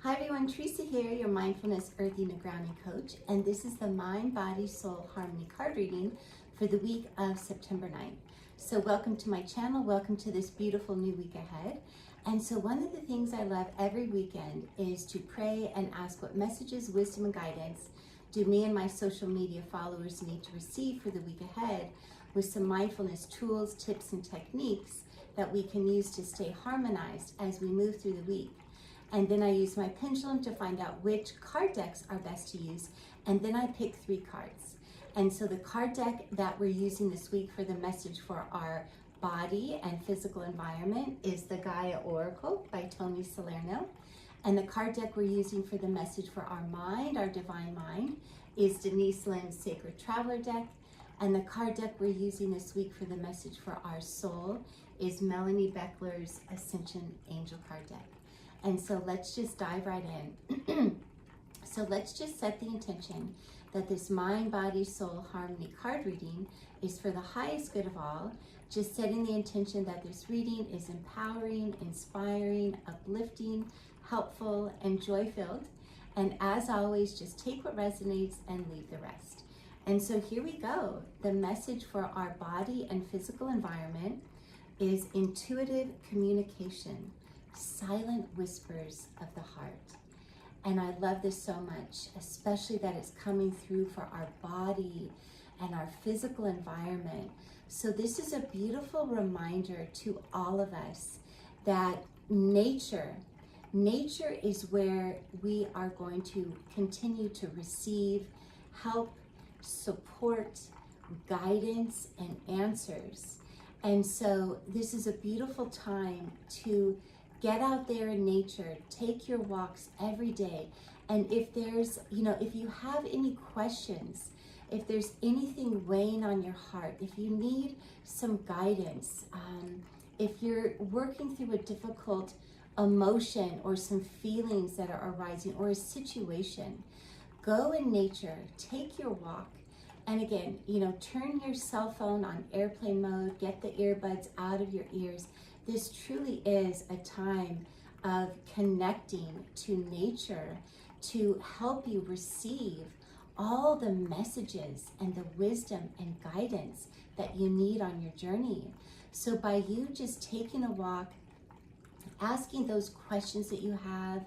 Hi everyone, Teresa here, your Mindfulness Earthing and Grounding Coach, and this is the Mind, Body, Soul Harmony card reading for the week of September 9th. So welcome to my channel, welcome to this beautiful new week ahead. And so one of the things I love every weekend is to pray and ask what messages, wisdom, and guidance do me and my social media followers need to receive for the week ahead, with some mindfulness tools, tips, and techniques that we can use to stay harmonized as we move through the week. And then I use my pendulum to find out which card decks are best to use. And then I pick 3 cards. And so the card deck that we're using this week for the message for our body and physical environment is the Gaia Oracle by Tony Salerno. And the card deck we're using for the message for our mind, our divine mind, is Denise Linn's Sacred Traveler deck. And the card deck we're using this week for the message for our soul is Melanie Beckler's Ascension Angel card deck. And so let's just dive right in. So let's just set the intention that this mind, body, soul, harmony card reading is for the highest good of all. Just setting the intention that this reading is empowering, inspiring, uplifting, helpful, and joy-filled. And as always, just take what resonates and leave the rest. And so here we go. The message for our body and physical environment is intuitive communication. Silent whispers of the heart. And I love this so much, especially that it's coming through for our body and our physical environment. So this is a beautiful reminder to all of us that nature is where we are going to continue to receive help, support, guidance, and answers. And so this is a beautiful time to get out there in nature, take your walks every day. And if there's, if you have any questions, if there's anything weighing on your heart, if you need some guidance, if you're working through a difficult emotion or some feelings that are arising or a situation, go in nature, take your walk. And again, turn your cell phone on airplane mode, get the earbuds out of your ears. This truly is a time of connecting to nature to help you receive all the messages and the wisdom and guidance that you need on your journey. So by you just taking a walk, asking those questions that you have,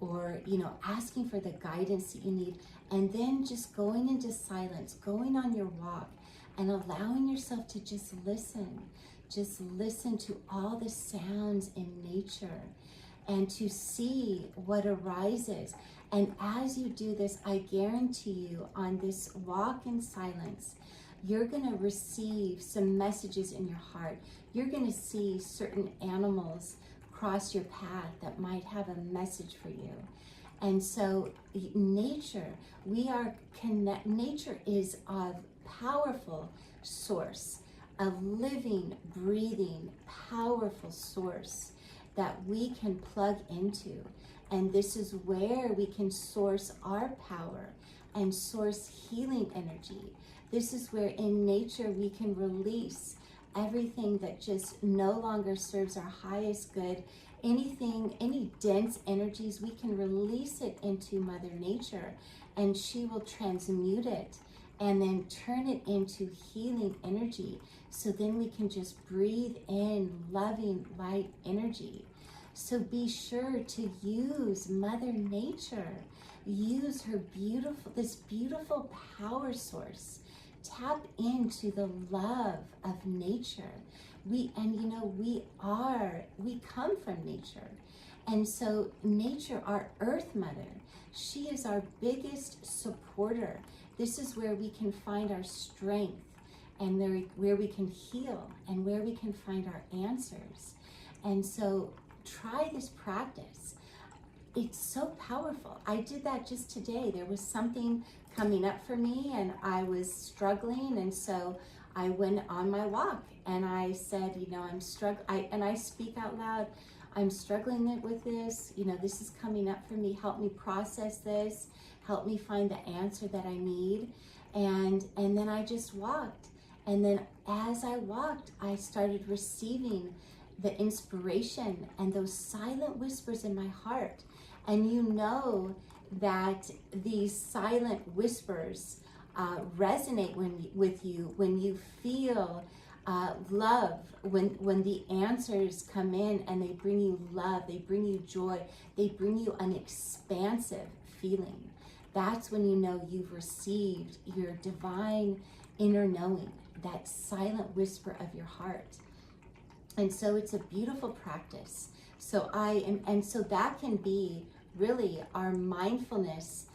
or asking for the guidance that you need, and then just going into silence, going on your walk and allowing yourself to just listen to all the sounds in nature and to see what arises. And as you do this, I guarantee you, on this walk in silence, you're going to receive some messages in your heart. You're going to see certain animals cross your path that might have a message for you. And so nature is a powerful source, a living, breathing, powerful source that we can plug into. And this is where we can source our power and source healing energy. This is where in nature we can release everything that just no longer serves our highest good. Any dense energies, we can release it into Mother Nature, and she will transmute it and then turn it into healing energy. So then we can just breathe in loving light energy. So be sure to use Mother Nature. Use her this beautiful power source. Tap into the love of nature. We come from nature. And so nature, our Earth Mother, she is our biggest supporter. This is where we can find our strength, and where we can heal, and where we can find our answers. And so try this practice. It's so powerful. I did that just today. There was something coming up for me and I was struggling, and so I went on my walk and I said, I'm struggling, and I speak out loud, I'm struggling with this, this is coming up for me, help me process this, help me find the answer that I need. And then I just walked. And then as I walked, I started receiving the inspiration and those silent whispers in my heart. And you know that these silent whispers resonate with you when you feel love, when the answers come in and they bring you love, they bring you joy, they bring you an expansive feeling. That's when you know you've received your divine inner knowing, that silent whisper of your heart. And so it's a beautiful practice. So so that can be really our mindfulness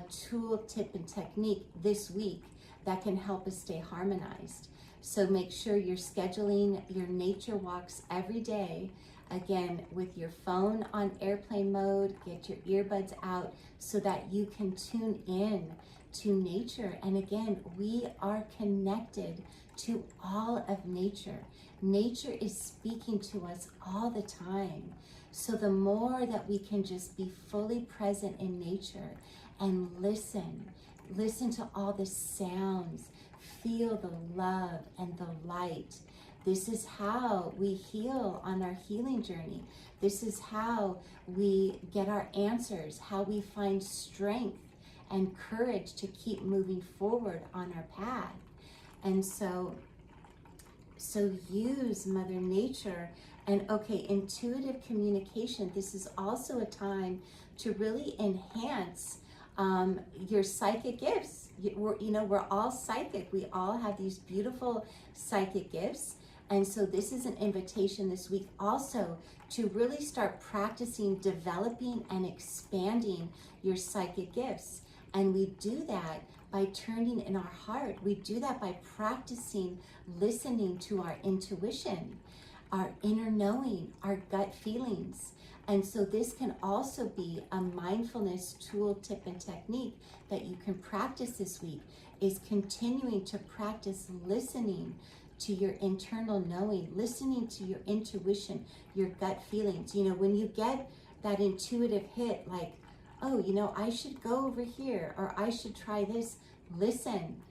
tool, tip, and technique this week that can help us stay harmonized. So make sure you're scheduling your nature walks every day. Again, with your phone on airplane mode, get your earbuds out so that you can tune in to nature. And again, we are connected to all of nature. Nature is speaking to us all the time. So the more that we can just be fully present in nature and listen to all the sounds, feel the love and the light. This is how we heal on our healing journey. This is how we get our answers, how we find strength and courage to keep moving forward on our path. And so use Mother Nature. And okay, intuitive communication, this is also a time to really enhance your psychic gifts. We're all psychic. We all have these beautiful psychic gifts. And so this is an invitation this week also to really start practicing, developing, and expanding your psychic gifts. And we do that by turning in our heart. We do that by practicing listening to our intuition, our inner knowing, our gut feelings. And so this can also be a mindfulness tool, tip, and technique that you can practice this week, is continuing to practice listening to your internal knowing, listening to your intuition, your gut feelings. When you get that intuitive hit, like, oh, I should go over here, or I should try this, listen,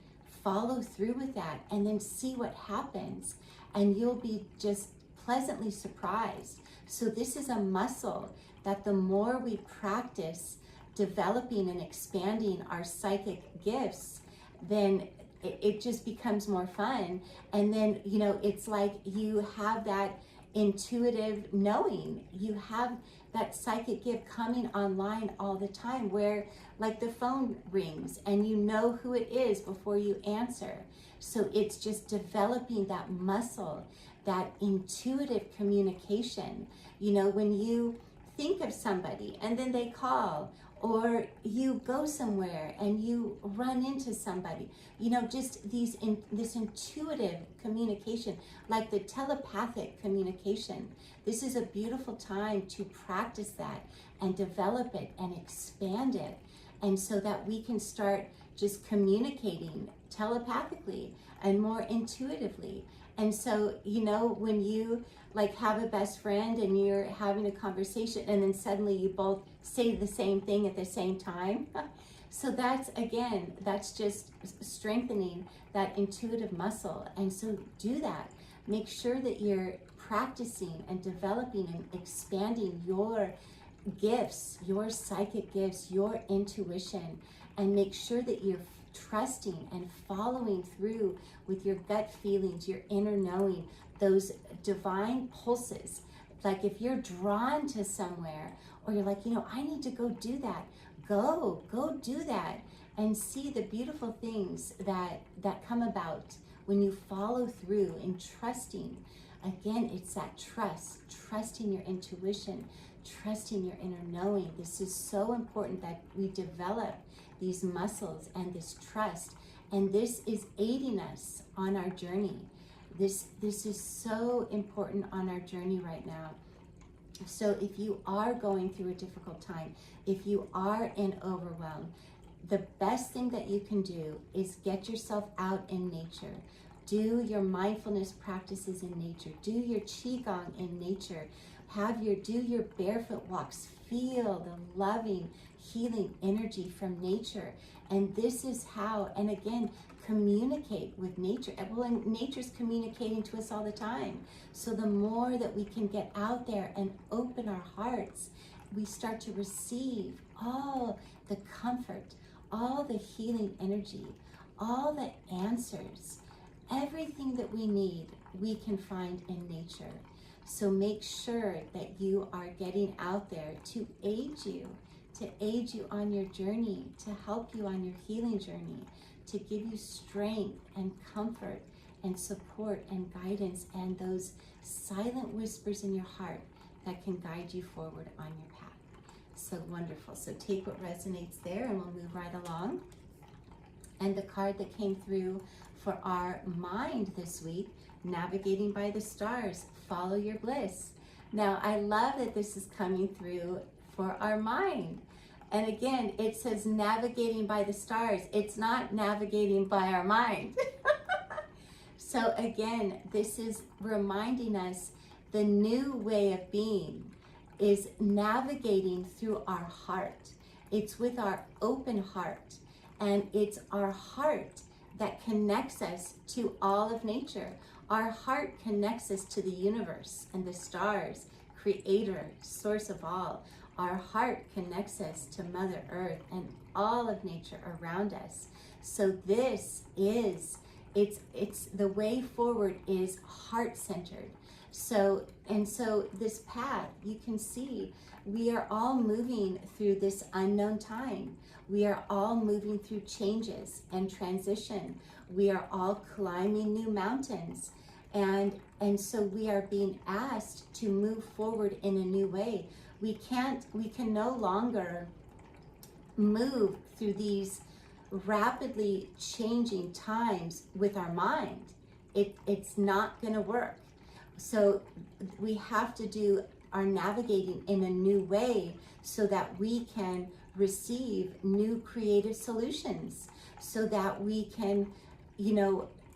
follow through with that, and then see what happens. And you'll be just pleasantly surprised. So this is a muscle that the more we practice developing and expanding our psychic gifts, then it just becomes more fun. And then, it's like you have that intuitive knowing. You have that psychic gift coming online all the time, where like the phone rings and you know who it is before you answer. So it's just developing that muscle, that intuitive communication. When you think of somebody and then they call, or you go somewhere and you run into somebody, just this intuitive communication, like the telepathic communication. This is a beautiful time to practice that and develop it and expand it. And so that we can start just communicating telepathically and more intuitively. And so, when you like have a best friend and you're having a conversation and then suddenly you both say the same thing at the same time. So that's just strengthening that intuitive muscle. And so do that. Make sure that you're practicing and developing and expanding your gifts, your psychic gifts, your intuition, and make sure that you're trusting and following through with your gut feelings, your inner knowing, those divine pulses. Like if you're drawn to somewhere, or you're like, I need to go do that, go do that, and see the beautiful things that come about when you follow through in trusting. Again, it's that trusting your intuition, trusting your inner knowing. This is so important that we develop these muscles and this trust. And this is aiding us on our journey. This is so important on our journey right now. So if you are going through a difficult time, if you are in overwhelm, the best thing that you can do is get yourself out in nature. Do your mindfulness practices in nature. Do your Qi Gong in nature. Do your barefoot walks. Feel the loving, healing energy from nature. And this is how, and again, communicate with nature. Well, and nature's communicating to us all the time. So the more that we can get out there and open our hearts, we start to receive all the comfort, all the healing energy, all the answers. Everything that we need, we can find in nature. So make sure that you are getting out there to aid you on your journey, to help you on your healing journey, to give you strength and comfort and support and guidance and those silent whispers in your heart that can guide you forward on your path. So wonderful. So take what resonates there and we'll move right along. And the card that came through for our mind this week, navigating by the stars, follow your bliss. Now, I love that this is coming through for our mind. And again, it says navigating by the stars. It's not navigating by our mind. So again, this is reminding us the new way of being is navigating through our heart. It's with our open heart. And it's our heart that connects us to all of nature. Our heart connects us to the universe and the stars, creator, source of all. Our heart connects us to Mother Earth and all of nature around us. So this is, it's the way forward is heart-centered. So this path, you can see, we are all moving through this unknown time. We are all moving through changes and transition. We are all climbing new mountains. And so we are being asked to move forward in a new way. We can no longer move through these rapidly changing times with our mind. It's not going to work. So we have to do our navigating in a new way so that we can receive new creative solutions, so that we can,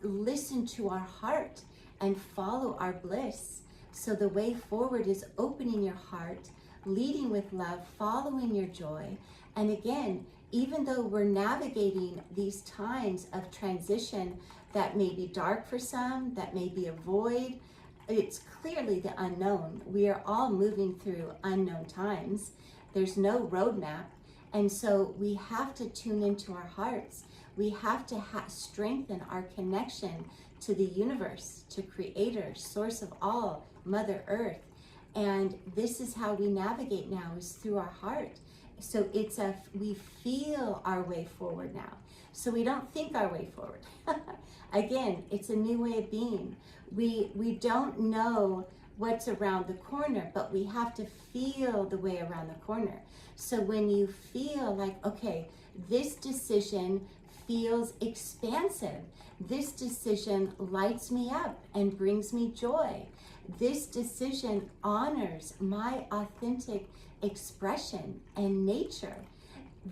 listen to our heart and follow our bliss. So the way forward is opening your heart, leading with love, following your joy. And again, even though we're navigating these times of transition that may be dark for some, that may be a void, it's clearly the unknown. We are all moving through unknown times. There's no roadmap. And so we have to tune into our hearts. We have to strengthen our connection to the universe, to creator, source of all, Mother Earth. And this is how we navigate now, is through our heart. So we feel our way forward now. So we don't think our way forward. Again, it's a new way of being. We don't know what's around the corner, but we have to feel the way around the corner. So when you feel like, okay, this decision feels expansive. This decision lights me up and brings me joy. This decision honors my authentic expression and nature.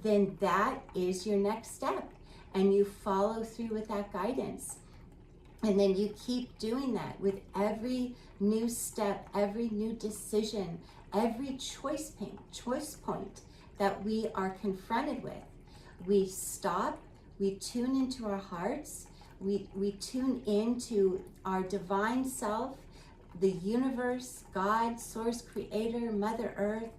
Then that is your next step. And you follow through with that guidance. And then you keep doing that with every new step, every new decision, every choice point that we are confronted with. We stop, we tune into our hearts, we tune into our divine self, the universe, God, source, creator, Mother Earth,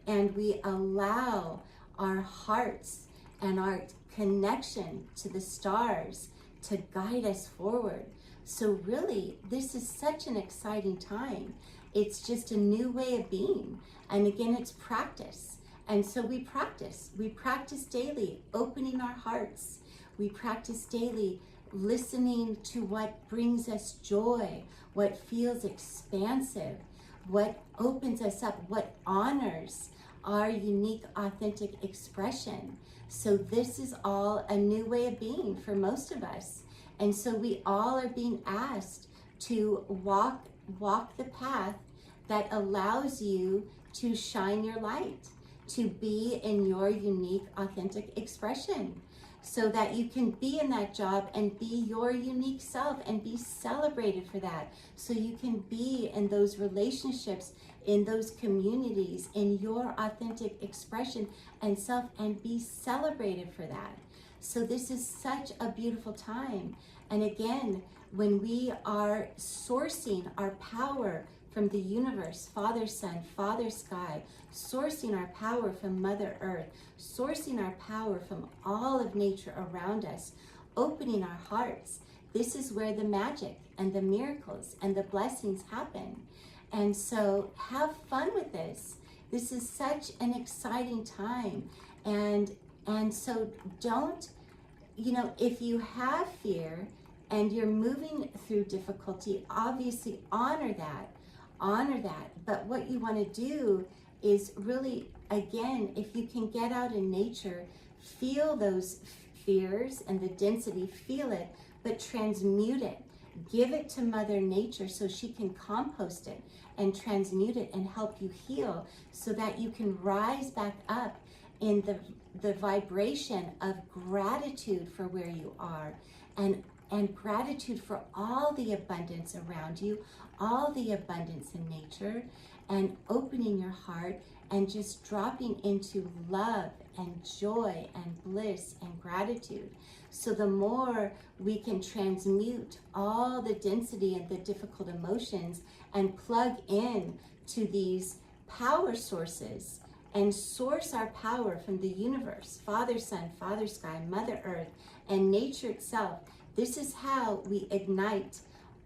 and we allow our hearts and our connection to the stars to guide us forward. So really, this is such an exciting time. It's just a new way of being. And again, it's practice. And so we practice daily, opening our hearts. We practice daily, listening to what brings us joy, what feels expansive, what opens us up, what honors our unique, authentic expression. So this is all a new way of being for most of us. And so we all are being asked to walk the path that allows you to shine your light, to be in your unique, authentic expression, so that you can be in that job and be your unique self and be celebrated for that. So you can be in those relationships, in those communities, in your authentic expression and self, and be celebrated for that. So this is such a beautiful time. And again, when we are sourcing our power from the universe, Father Sun, Father Sky, sourcing our power from Mother Earth, sourcing our power from all of nature around us, opening our hearts, this is where the magic and the miracles and the blessings happen. And so have fun with this. This is such an exciting time. And so don't, if you have fear and you're moving through difficulty, obviously honor that. But what you want to do is really, again, if you can get out in nature, feel those fears and the density, feel it, but transmute it. Give it to Mother Nature so she can compost it and transmute it and help you heal, so that you can rise back up in the vibration of gratitude for where you are, and gratitude for all the abundance around you, all the abundance in nature, and opening your heart and just dropping into love and joy and bliss and gratitude. So the more we can transmute all the density and the difficult emotions and plug in to these power sources and source our power from the universe, Father Sun, Father Sky, Mother Earth, and nature itself, this is how we ignite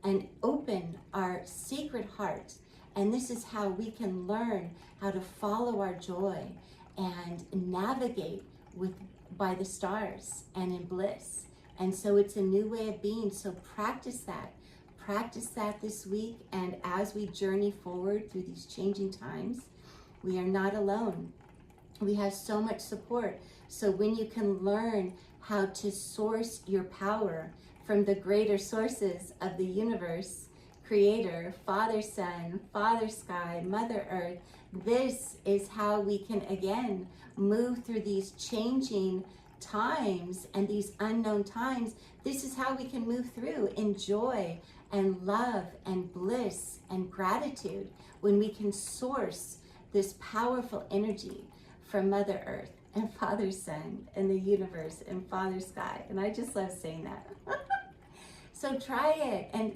and open our sacred heart. And this is how we can learn how to follow our joy and navigate by the stars and in bliss. And so it's a new way of being. So practice that. Practice that this week. And as we journey forward through these changing times, we are not alone. We have so much support. So when you can learn how to source your power from the greater sources of the universe, Creator, Father Sun, Father Sky, Mother Earth, this is how we can again move through these changing times and these unknown times. This is how we can move through in joy and love and bliss and gratitude, when we can source this powerful energy from Mother Earth and Father Sun and the universe and Father Sky. And I just love saying that. So try it. And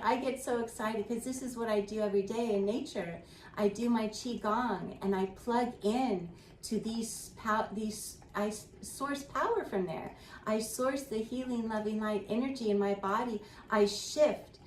I get so excited because this is what I do every day in nature. I do my Qi Gong and I plug in to I source power from there. I source the healing, loving light energy in my body. I shift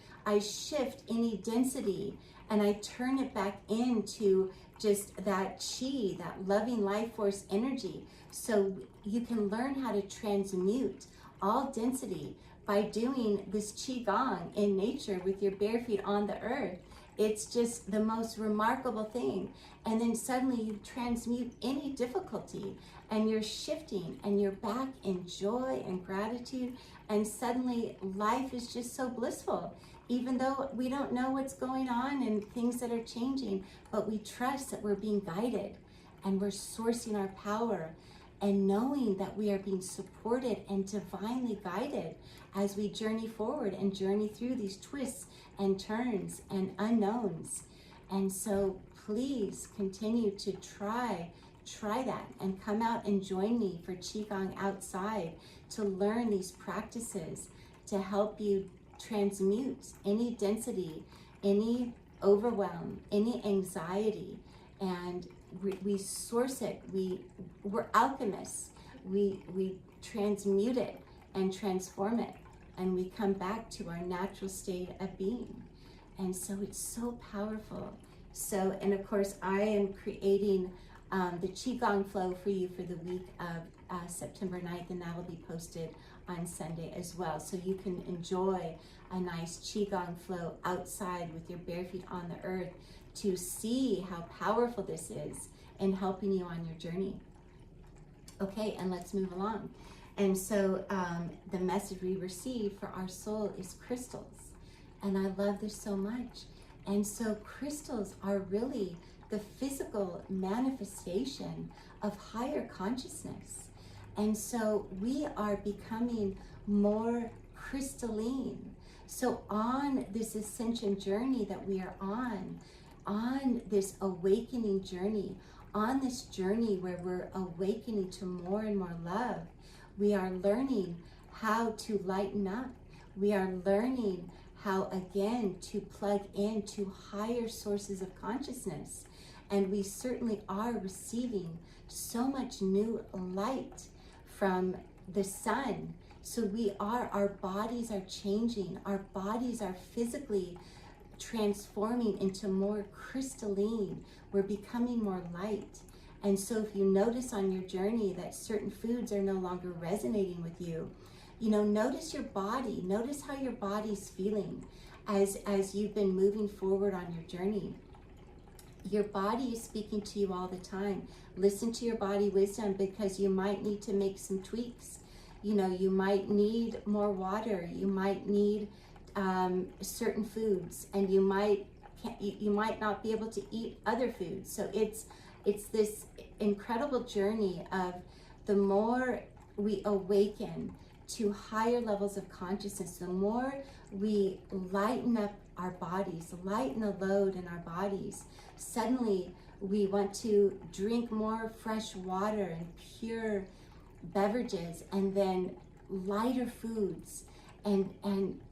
any density and I turn it back into just that Qi, that loving life force energy. So you can learn how to transmute all density by doing this Qi Gong in nature with your bare feet on the earth. It's just the most remarkable thing. And then suddenly you transmute any difficulty and you're shifting and you're back in joy and gratitude. And suddenly life is just so blissful, even though we don't know what's going on and things that are changing, but we trust that we're being guided and we're sourcing our power and knowing that we are being supported and divinely guided as we journey forward and journey through these twists and turns and unknowns. And so please continue to try that and come out and join me for Qigong outside to learn these practices to help you transmute any density, any overwhelm, any anxiety, and we source it. We're alchemists. We transmute it and transform it, and we come back to our natural state of being. And so it's so powerful. So, and of course, I am creating the Qigong flow for you for the week of September 9th, and that will be posted on Sunday as well. So you can enjoy a nice Qigong flow outside with your bare feet on the earth to see how powerful this is in helping you on your journey. Okay, and let's move along. And so the message we receive for our soul is crystals. And I love this so much. And so crystals are really the physical manifestation of higher consciousness. And so we are becoming more crystalline. So on this ascension journey that we are on this awakening journey, on this journey where we're awakening to more and more love, We are learning how to lighten up. We are learning how, again, to plug into higher sources of consciousness. And we certainly are receiving so much new light from the sun. So our bodies are changing. Our bodies are physically transforming into more crystalline. We're becoming more light. And so if you notice on your journey that certain foods are no longer resonating with you, notice your body. Notice how your body's feeling as you've been moving forward on your journey. Your body is speaking to you all the time. Listen to your body wisdom, because you might need to make some tweaks. You might need more water. You might need certain foods, and you might not be able to eat other foods. So it's this incredible journey of the more we awaken to higher levels of consciousness, the more we lighten up our bodies, lighten the load in our bodies. Suddenly we want to drink more fresh water and pure beverages, and then lighter foods. And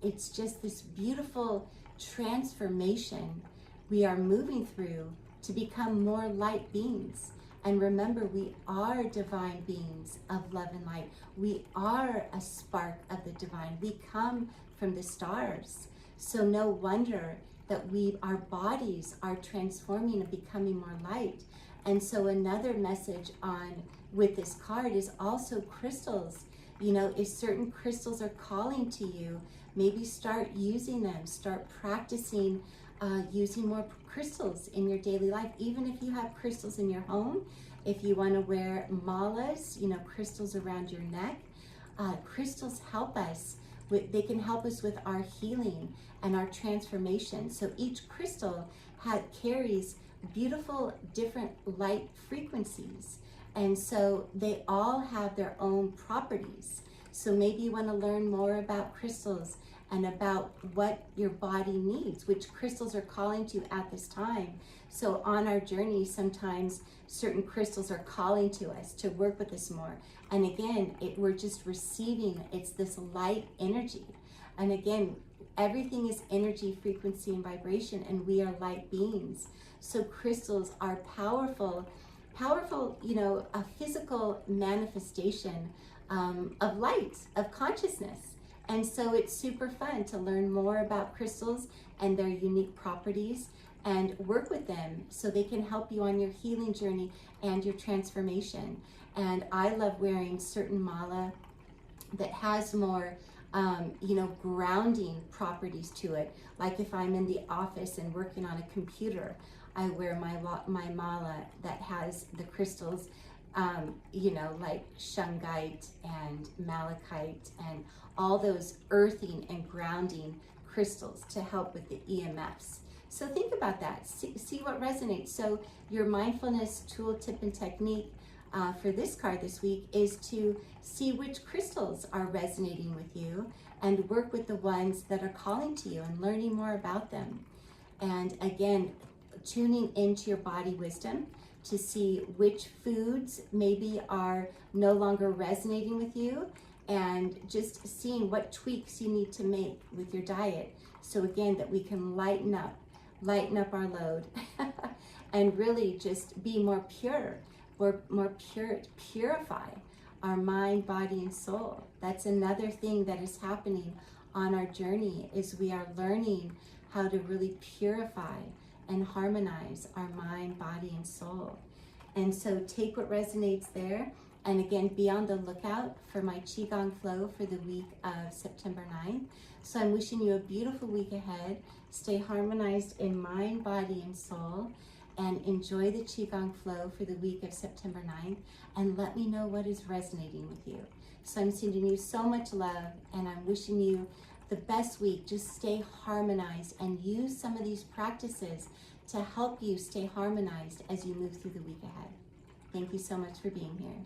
it's just this beautiful transformation we are moving through to become more light beings. And remember, we are divine beings of love and light. We are a spark of the divine. We come from the stars. So no wonder that our bodies are transforming and becoming more light. And so another message with this card is also crystals. If certain crystals are calling to you, maybe start using them. Start practicing using more crystals in your daily life. Even if you have crystals in your home, if you want to wear malas, crystals around your neck, crystals help us. They can help us with our healing and our transformation. So each crystal carries beautiful different light frequencies. And so they all have their own properties. So maybe you want to learn more about crystals and about what your body needs, which crystals are calling to you at this time. So on our journey, sometimes certain crystals are calling to us to work with us more. And again, we're just receiving, it's this light energy. And again, everything is energy, frequency, and vibration, and we are light beings. So crystals are powerful, a physical manifestation of light, of consciousness. And so it's super fun to learn more about crystals and their unique properties and work with them so they can help you on your healing journey and your transformation. And I love wearing certain mala that has more grounding properties to it. Like if I'm in the office and working on a computer, I wear my mala that has the crystals, like shungite and malachite and all those earthing and grounding crystals to help with the EMFs. So think about that. See what resonates. So your mindfulness tool, tip, and technique for this card this week is to see which crystals are resonating with you and work with the ones that are calling to you and learning more about them. And again, tuning into your body wisdom to see which foods maybe are no longer resonating with you, and just seeing what tweaks you need to make with your diet. So again, that we can lighten up our load and really just be more pure, purify our mind, body, and soul. That's another thing that is happening on our journey, is we are learning how to really purify and harmonize our mind, body, and soul. And so take what resonates there. And again, be on the lookout for my Qi Gong flow for the week of September 9th. So I'm wishing you a beautiful week ahead. Stay harmonized in mind, body, and soul, and enjoy the Qi Gong flow for the week of September 9th. And let me know what is resonating with you. So I'm sending you so much love, and I'm wishing you the best week. Just stay harmonized and use some of these practices to help you stay harmonized as you move through the week ahead. Thank you so much for being here.